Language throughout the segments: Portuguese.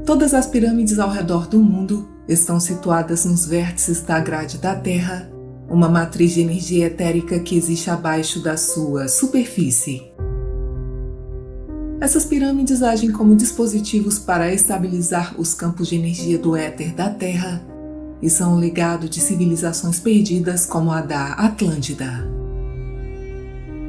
Todas as pirâmides ao redor do mundo estão situadas nos vértices da grade da Terra, uma matriz de energia etérica que existe abaixo da sua superfície. Essas pirâmides agem como dispositivos para estabilizar os campos de energia do éter da Terra e são um legado de civilizações perdidas como a da Atlântida.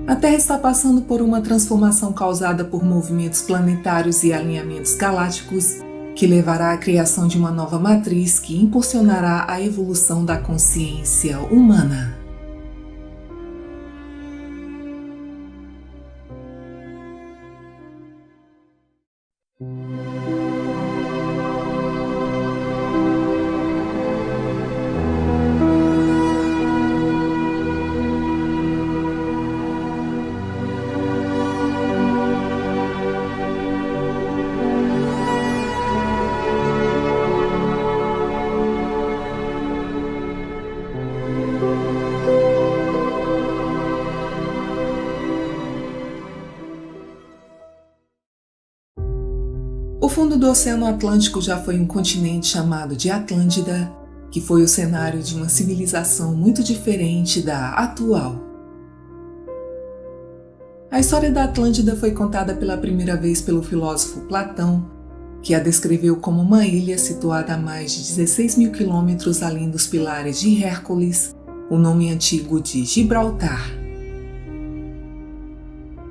A Terra está passando por uma transformação causada por movimentos planetários e alinhamentos galácticos que levará à criação de uma nova matriz que impulsionará a evolução da consciência humana. O fundo do Oceano Atlântico já foi um continente chamado de Atlântida, que foi o cenário de uma civilização muito diferente da atual. A história da Atlântida foi contada pela primeira vez pelo filósofo Platão, que a descreveu como uma ilha situada a mais de 16 mil quilômetros além dos pilares de Hércules, o nome antigo de Gibraltar.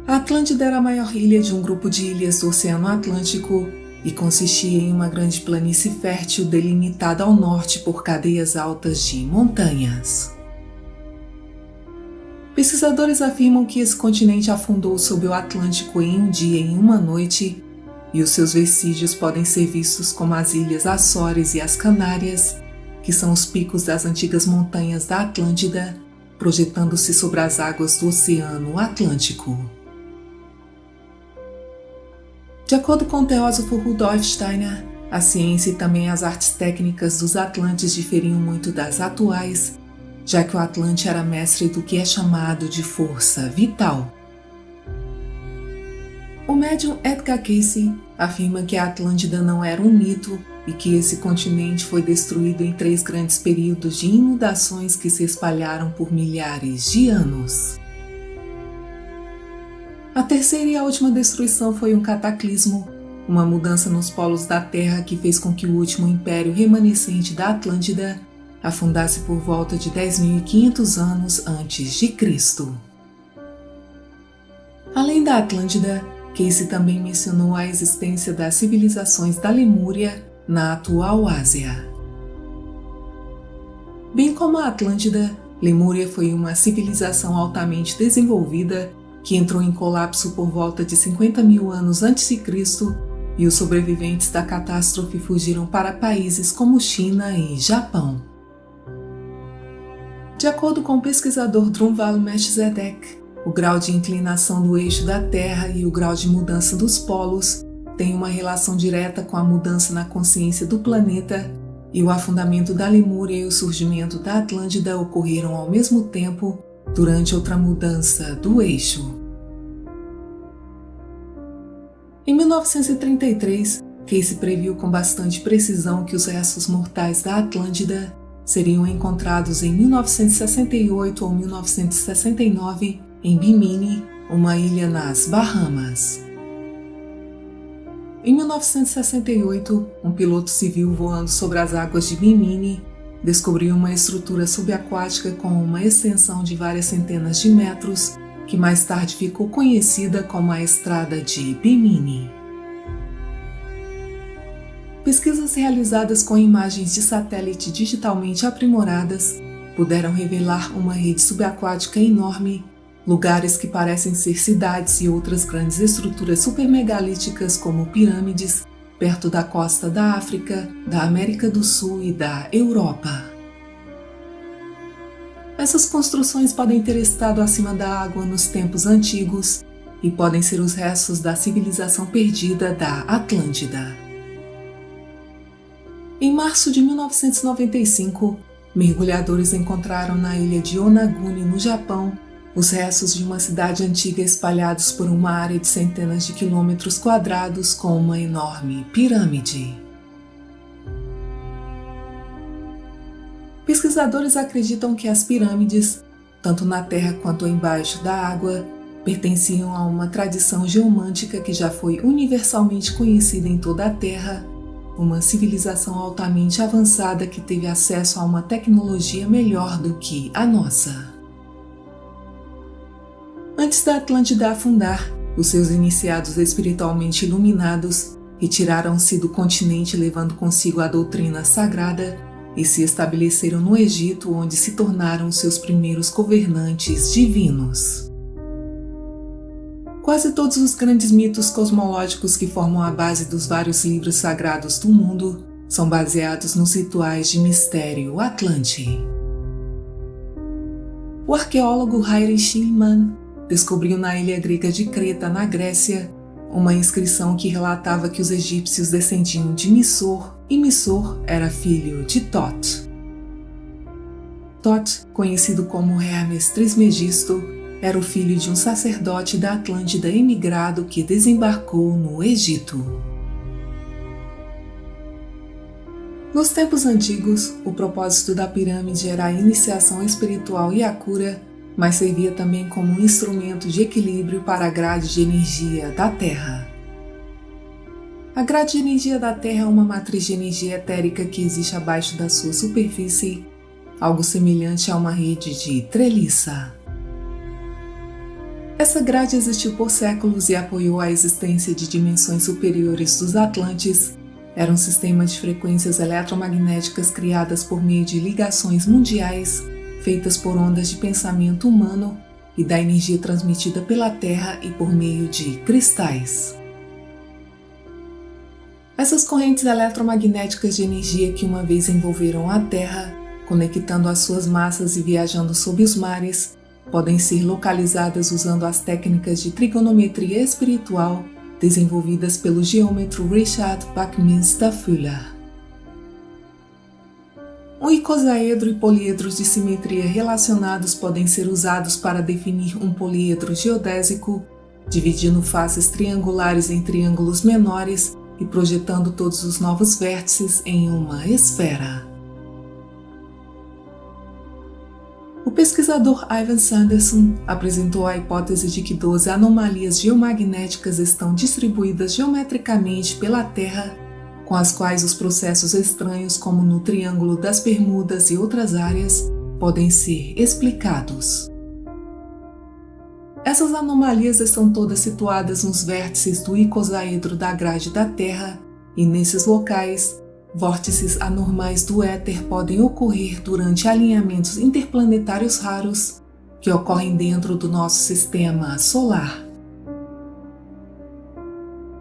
A Atlântida era a maior ilha de um grupo de ilhas do Oceano Atlântico e consistia em uma grande planície fértil delimitada ao norte por cadeias altas de montanhas. Pesquisadores afirmam que esse continente afundou sob o Atlântico em um dia e em uma noite, e os seus vestígios podem ser vistos como as ilhas Açores e as Canárias, que são os picos das antigas montanhas da Atlântida, projetando-se sobre as águas do Oceano Atlântico. De acordo com o teósofo Rudolf Steiner, a ciência e também as artes técnicas dos Atlantes diferiam muito das atuais, já que o Atlante era mestre do que é chamado de força vital. O médium Edgar Cayce afirma que a Atlântida não era um mito e que esse continente foi destruído em 3 grandes períodos de inundações que se espalharam por milhares de anos. A terceira e a última destruição foi um cataclismo, uma mudança nos polos da Terra que fez com que o último império remanescente da Atlântida afundasse por volta de 10.500 anos antes de Cristo. Além da Atlântida, Cayce também mencionou a existência das civilizações da Lemúria na atual Ásia. Bem como a Atlântida, Lemúria foi uma civilização altamente desenvolvida que entrou em colapso por volta de 50 mil anos antes de Cristo, e os sobreviventes da catástrofe fugiram para países como China e Japão. De acordo com o pesquisador Drunvalo Melchizedek, o grau de inclinação do eixo da Terra e o grau de mudança dos polos têm uma relação direta com a mudança na consciência do planeta, e o afundamento da Lemúria e o surgimento da Atlântida ocorreram ao mesmo tempo durante outra mudança do eixo. Em 1933, Cayce previu com bastante precisão que os restos mortais da Atlântida seriam encontrados em 1968 ou 1969 em Bimini, uma ilha nas Bahamas. Em 1968, um piloto civil voando sobre as águas de Bimini descobriu uma estrutura subaquática com uma extensão de várias centenas de metros, que mais tarde ficou conhecida como a Estrada de Bimini. Pesquisas realizadas com imagens de satélite digitalmente aprimoradas puderam revelar uma rede subaquática enorme, lugares que parecem ser cidades e outras grandes estruturas supermegalíticas como pirâmides, perto da costa da África, da América do Sul e da Europa. Essas construções podem ter estado acima da água nos tempos antigos e podem ser os restos da civilização perdida da Atlântida. Em março de 1995, mergulhadores encontraram na ilha de Onaguni, no Japão, os restos de uma cidade antiga espalhados por uma área de centenas de quilômetros quadrados com uma enorme pirâmide. Pesquisadores acreditam que as pirâmides, tanto na terra quanto embaixo da água, pertenciam a uma tradição geomântica que já foi universalmente conhecida em toda a Terra, uma civilização altamente avançada que teve acesso a uma tecnologia melhor do que a nossa. Antes da Atlântida afundar, os seus iniciados espiritualmente iluminados retiraram-se do continente levando consigo a doutrina sagrada e se estabeleceram no Egito, onde se tornaram seus primeiros governantes divinos. Quase todos os grandes mitos cosmológicos que formam a base dos vários livros sagrados do mundo são baseados nos rituais de mistério Atlante. O arqueólogo Heinrich Schliemann descobriu na ilha grega de Creta, na Grécia, uma inscrição que relatava que os egípcios descendiam de Missor e Missor era filho de Thoth. Thoth, conhecido como Hermes Trismegisto, era o filho de um sacerdote da Atlântida emigrado que desembarcou no Egito. Nos tempos antigos, o propósito da pirâmide era a iniciação espiritual e a cura, mas servia também como um instrumento de equilíbrio para a grade de energia da Terra. A grade de energia da Terra é uma matriz de energia etérica que existe abaixo da sua superfície, algo semelhante a uma rede de treliça. Essa grade existiu por séculos e apoiou a existência de dimensões superiores dos Atlantes. Era um sistema de frequências eletromagnéticas criadas por meio de ligações mundiais, feitas por ondas de pensamento humano e da energia transmitida pela Terra e por meio de cristais. Essas correntes eletromagnéticas de energia que uma vez envolveram a Terra, conectando as suas massas e viajando sob os mares, podem ser localizadas usando as técnicas de trigonometria espiritual desenvolvidas pelo geômetro Richard Buckminster Fuller. Um icosaedro e poliedros de simetria relacionados podem ser usados para definir um poliedro geodésico, dividindo faces triangulares em triângulos menores e projetando todos os novos vértices em uma esfera. O pesquisador Ivan Sanderson apresentou a hipótese de que 12 anomalias geomagnéticas estão distribuídas geometricamente pela Terra, com as quais os processos estranhos, como no Triângulo das Bermudas e outras áreas, podem ser explicados. Essas anomalias estão todas situadas nos vértices do icosaedro da grade da Terra, e nesses locais, vórtices anormais do éter podem ocorrer durante alinhamentos interplanetários raros que ocorrem dentro do nosso sistema solar.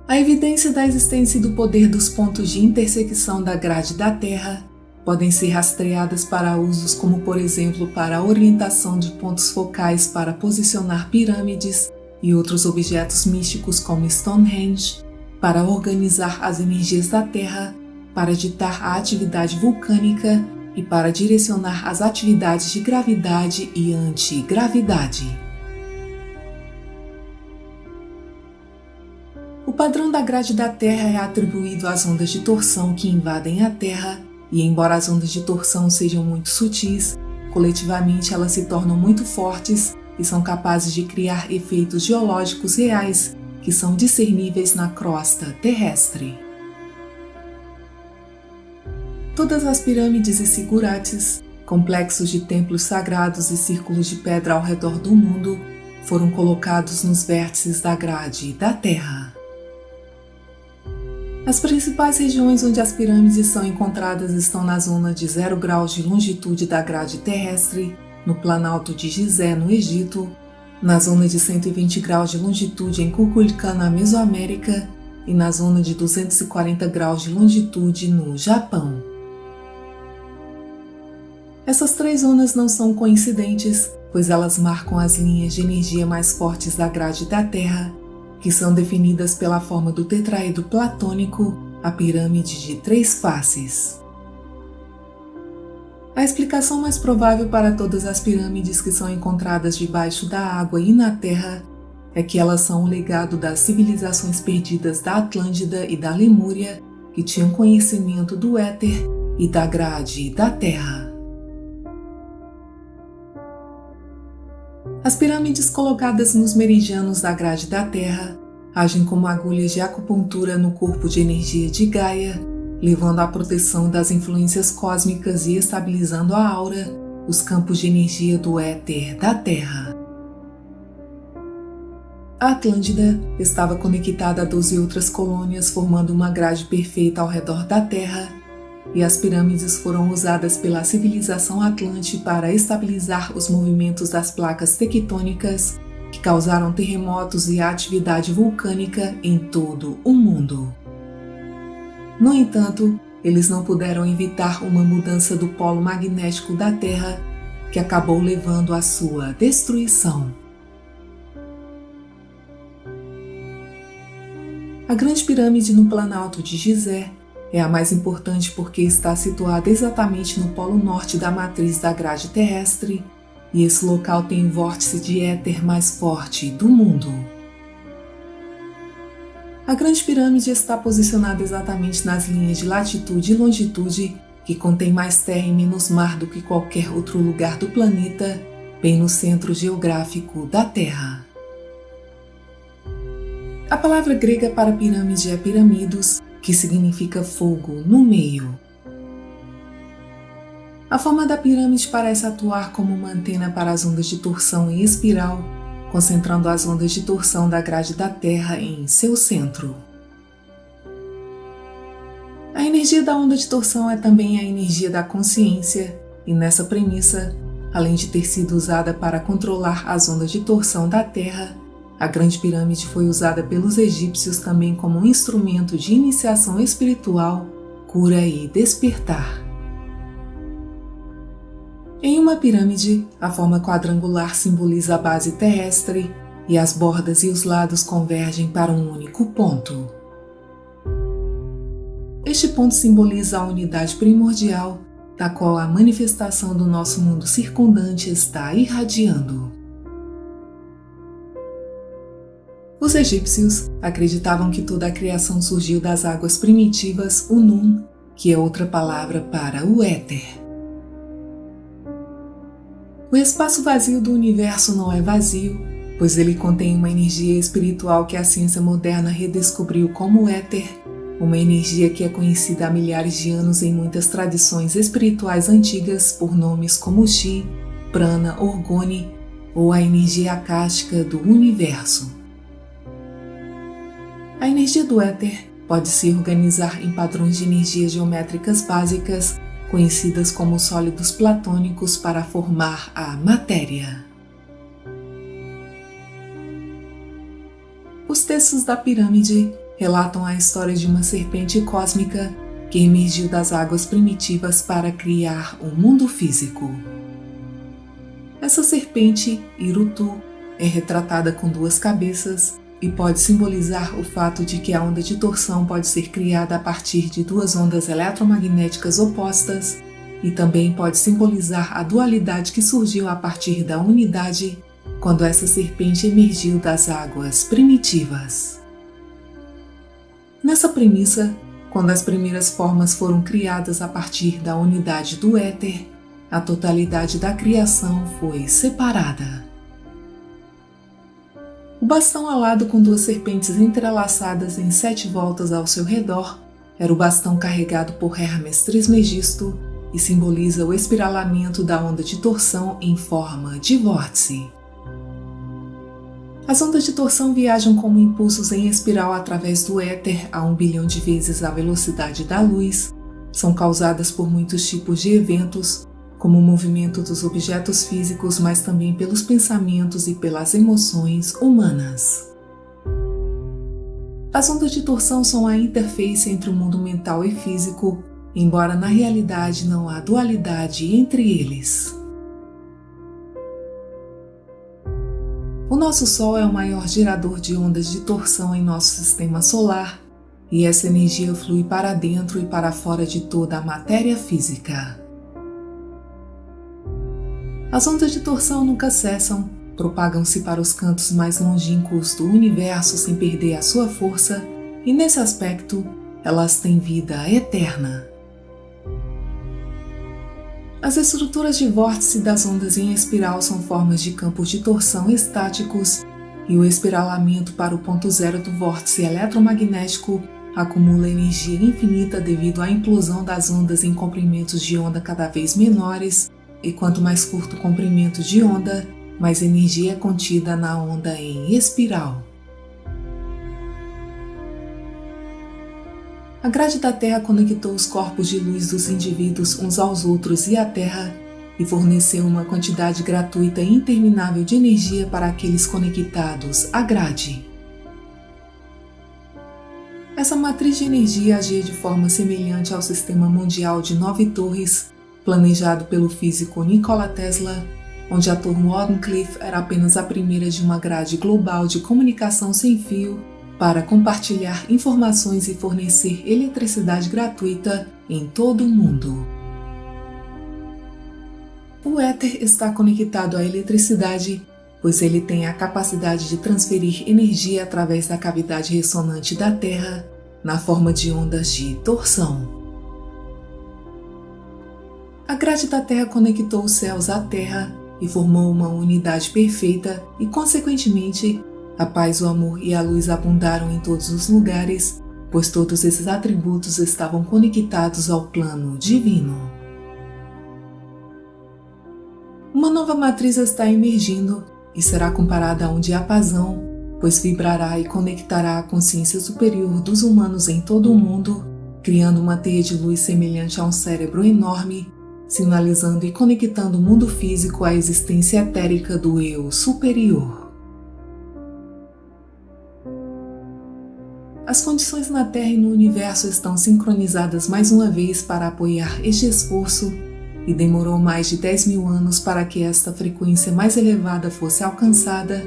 A evidência da existência e do poder dos pontos de intersecção da grade da Terra podem ser rastreadas para usos como, por exemplo, para a orientação de pontos focais para posicionar pirâmides e outros objetos místicos como Stonehenge, para organizar as energias da Terra, para ditar a atividade vulcânica e para direcionar as atividades de gravidade e antigravidade. O padrão da grade da Terra é atribuído às ondas de torção que invadem a Terra, e embora as ondas de torção sejam muito sutis, coletivamente elas se tornam muito fortes e são capazes de criar efeitos geológicos reais que são discerníveis na crosta terrestre. Todas as pirâmides e zigurates, complexos de templos sagrados e círculos de pedra ao redor do mundo, foram colocados nos vértices da grade da Terra. As principais regiões onde as pirâmides são encontradas estão na zona de 0 graus de longitude da grade terrestre, no Planalto de Gizé, no Egito, na zona de 120 graus de longitude em Kukulkan, na Mesoamérica, e na zona de 240 graus de longitude no Japão. Essas três zonas não são coincidentes, pois elas marcam as linhas de energia mais fortes da grade da Terra, que são definidas pela forma do tetraedro platônico, a pirâmide de 3 faces. A explicação mais provável para todas as pirâmides que são encontradas debaixo da água e na Terra é que elas são o legado das civilizações perdidas da Atlântida e da Lemúria, que tinham conhecimento do éter e da grade da Terra. As pirâmides colocadas nos meridianos da grade da Terra agem como agulhas de acupuntura no corpo de energia de Gaia, levando à proteção das influências cósmicas e estabilizando a aura, os campos de energia do éter da Terra. A Atlântida estava conectada a 12 outras colônias, formando uma grade perfeita ao redor da Terra, e as pirâmides foram usadas pela civilização Atlante para estabilizar os movimentos das placas tectônicas que causaram terremotos e atividade vulcânica em todo o mundo. No entanto, eles não puderam evitar uma mudança do polo magnético da Terra, que acabou levando à sua destruição. A Grande Pirâmide no Planalto de Gizé é a mais importante porque está situada exatamente no polo norte da matriz da grade terrestre, e esse local tem o vórtice de éter mais forte do mundo. A Grande Pirâmide está posicionada exatamente nas linhas de latitude e longitude, que contém mais terra e menos mar do que qualquer outro lugar do planeta, bem no centro geográfico da Terra. A palavra grega para pirâmide é piramidos, que significa fogo no meio. A forma da pirâmide parece atuar como uma antena para as ondas de torção em espiral, concentrando as ondas de torção da grade da Terra em seu centro. A energia da onda de torção é também a energia da consciência, e nessa premissa, além de ter sido usada para controlar as ondas de torção da Terra, a Grande Pirâmide foi usada pelos egípcios também como um instrumento de iniciação espiritual, cura e despertar. Em uma pirâmide, a forma quadrangular simboliza a base terrestre e as bordas e os lados convergem para um único ponto. Este ponto simboliza a unidade primordial, da qual a manifestação do nosso mundo circundante está irradiando. Os egípcios acreditavam que toda a criação surgiu das águas primitivas, o Nun, que é outra palavra para o éter. O espaço vazio do universo não é vazio, pois ele contém uma energia espiritual que a ciência moderna redescobriu como éter, uma energia que é conhecida há milhares de anos em muitas tradições espirituais antigas por nomes como Chi, Prana, Orgone ou a energia acástica do universo. A energia do éter pode se organizar em padrões de energia geométricas básicas, conhecidas como sólidos platônicos, para formar a matéria. Os textos da pirâmide relatam a história de uma serpente cósmica que emergiu das águas primitivas para criar um mundo físico. Essa serpente, Irutu, é retratada com 2 cabeças e pode simbolizar o fato de que a onda de torção pode ser criada a partir de 2 ondas eletromagnéticas opostas, e também pode simbolizar a dualidade que surgiu a partir da unidade quando essa serpente emergiu das águas primitivas. Nessa premissa, quando as primeiras formas foram criadas a partir da unidade do éter, a totalidade da criação foi separada. O bastão alado com 2 serpentes entrelaçadas em 7 voltas ao seu redor era o bastão carregado por Hermes Trismegisto e simboliza o espiralamento da onda de torção em forma de vórtice. As ondas de torção viajam como impulsos em espiral através do éter a 1 bilhão de vezes a velocidade da luz, são causadas por muitos tipos de eventos, como o movimento dos objetos físicos, mas também pelos pensamentos e pelas emoções humanas. As ondas de torção são a interface entre o mundo mental e físico, embora na realidade não há dualidade entre eles. O nosso Sol é o maior gerador de ondas de torção em nosso sistema solar, e essa energia flui para dentro e para fora de toda a matéria física. As ondas de torção nunca cessam, propagam-se para os cantos mais longínquos do universo sem perder a sua força, e nesse aspecto, elas têm vida eterna. As estruturas de vórtice das ondas em espiral são formas de campos de torção estáticos, e o espiralamento para o ponto zero do vórtice eletromagnético acumula energia infinita devido à implosão das ondas em comprimentos de onda cada vez menores, e quanto mais curto o comprimento de onda, mais energia é contida na onda em espiral. A grade da Terra conectou os corpos de luz dos indivíduos uns aos outros e à Terra, e forneceu uma quantidade gratuita e interminável de energia para aqueles conectados à grade. Essa matriz de energia agia de forma semelhante ao sistema mundial de 9 torres, planejado pelo físico Nikola Tesla, onde a torre Wardenclyffe era apenas a primeira de uma grade global de comunicação sem fio para compartilhar informações e fornecer eletricidade gratuita em todo o mundo. O éter está conectado à eletricidade, pois ele tem a capacidade de transferir energia através da cavidade ressonante da Terra, na forma de ondas de torção. A grade da Terra conectou os céus à Terra e formou uma unidade perfeita e, consequentemente, a paz, o amor e a luz abundaram em todos os lugares, pois todos esses atributos estavam conectados ao plano divino. Uma nova matriz está emergindo e será comparada a um diapasão, pois vibrará e conectará a consciência superior dos humanos em todo o mundo, criando uma teia de luz semelhante a um cérebro enorme, sinalizando e conectando o mundo físico à existência etérica do Eu superior. As condições na Terra e no universo estão sincronizadas mais uma vez para apoiar este esforço, e demorou mais de 10.000 anos para que esta frequência mais elevada fosse alcançada,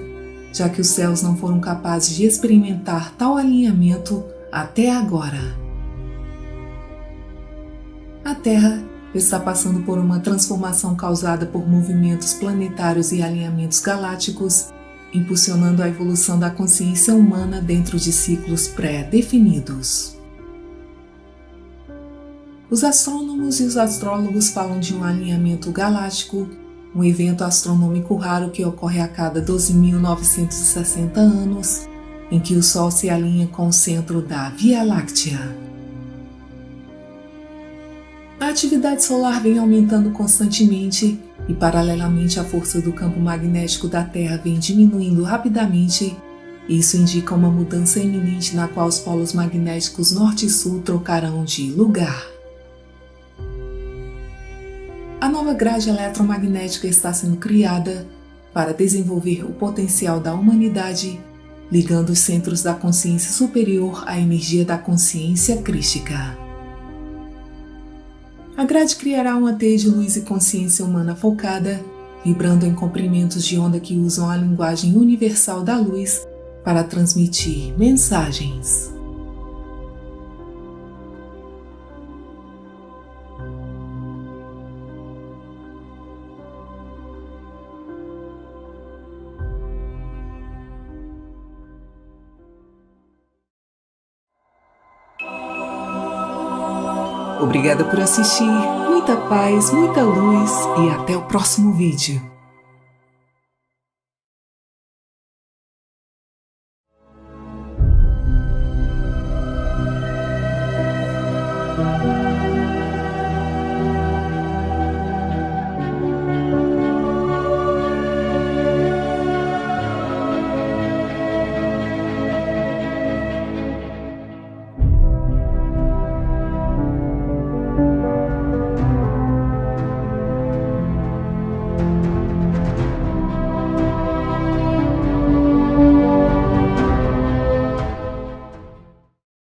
já que os céus não foram capazes de experimentar tal alinhamento até agora. A Terra está passando por uma transformação causada por movimentos planetários e alinhamentos galácticos, impulsionando a evolução da consciência humana dentro de ciclos pré-definidos. Os astrônomos e os astrólogos falam de um alinhamento galáctico, um evento astronômico raro que ocorre a cada 12.960 anos, em que o Sol se alinha com o centro da Via Láctea. A atividade solar vem aumentando constantemente e, paralelamente, a força do campo magnético da Terra vem diminuindo rapidamente. Isso indica uma mudança iminente na qual os polos magnéticos norte e sul trocarão de lugar. A nova grade eletromagnética está sendo criada para desenvolver o potencial da humanidade, ligando os centros da consciência superior à energia da consciência crística. A grade criará uma teia de luz e consciência humana focada, vibrando em comprimentos de onda que usam a linguagem universal da luz para transmitir mensagens. Obrigada por assistir, muita paz, muita luz e até o próximo vídeo.